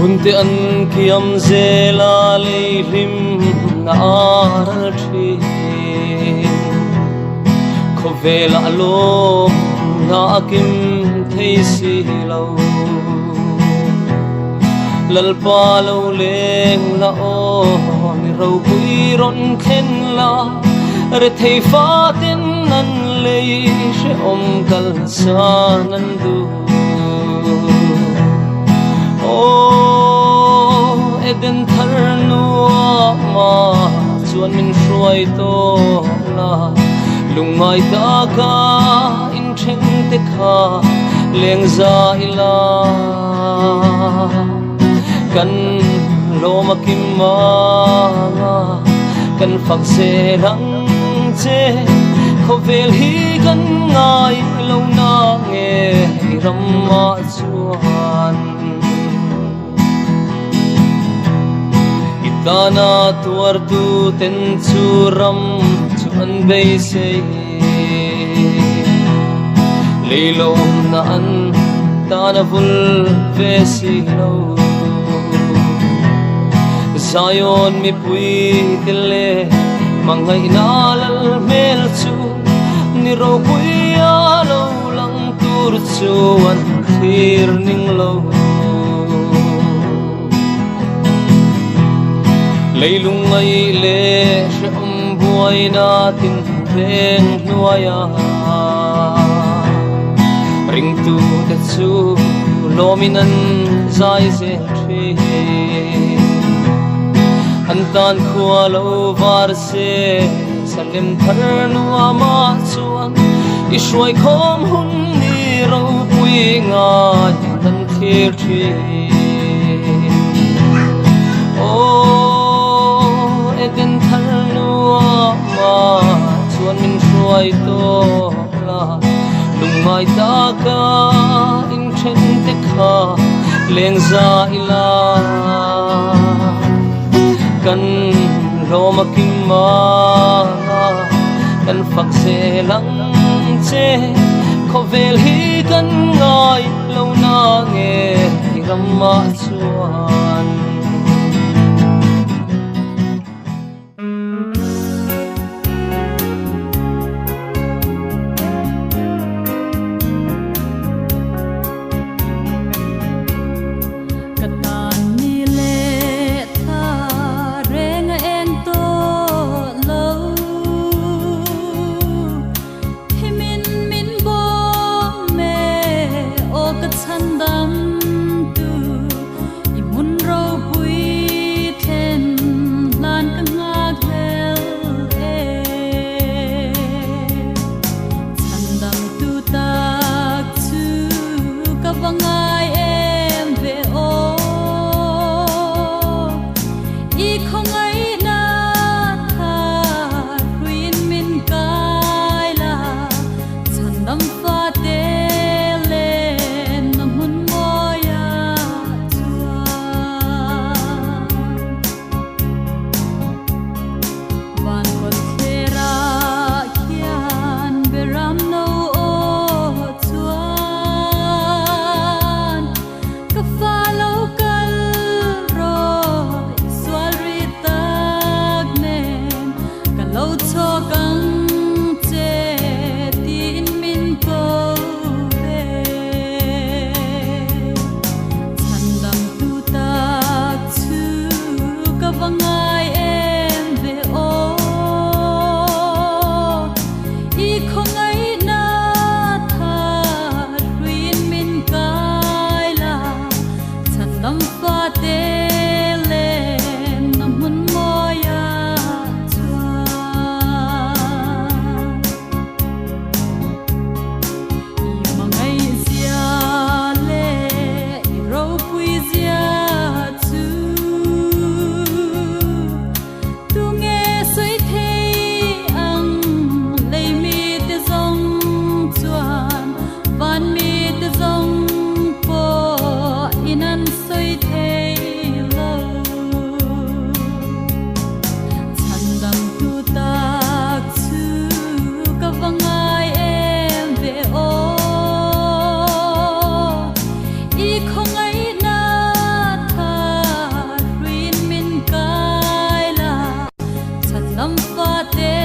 Hunte an kiam zela leirim na aralthi Khovela lo na akim theisi lo Lalpa lo leng la o mi rau pui ron khen la Re thei fatin nan lei she om kal sa nan du Eden thar nuwa ma chuan min hruai to la lungmai ta ka in then te kha leng za ila kan loma kim ma kan phak se rang che khovel hi kan ngai lo na nge ram ma chuan Dana tuar tu ten churam chuan bei sei Leilo na an dana vul vesi lo Zion mi pui tile mangai nalal mel chu ni ro pui alo lang tur chuan thir ning lo Leilung ai le she buai na tin reng nuaya ring tu te chu lominan zai ze thi Antan khua lo var se salim thar nuwa ma chuan Ishwai khom hun ni ro pui nga tan thir thi Eden thar nuwa ma chuan min hruai to la lungmai ta ka in then te kha leng za ila kan loma kim ma kan phak se lang che khovel hi kan ngai lo na nge ram ma chuan Am fate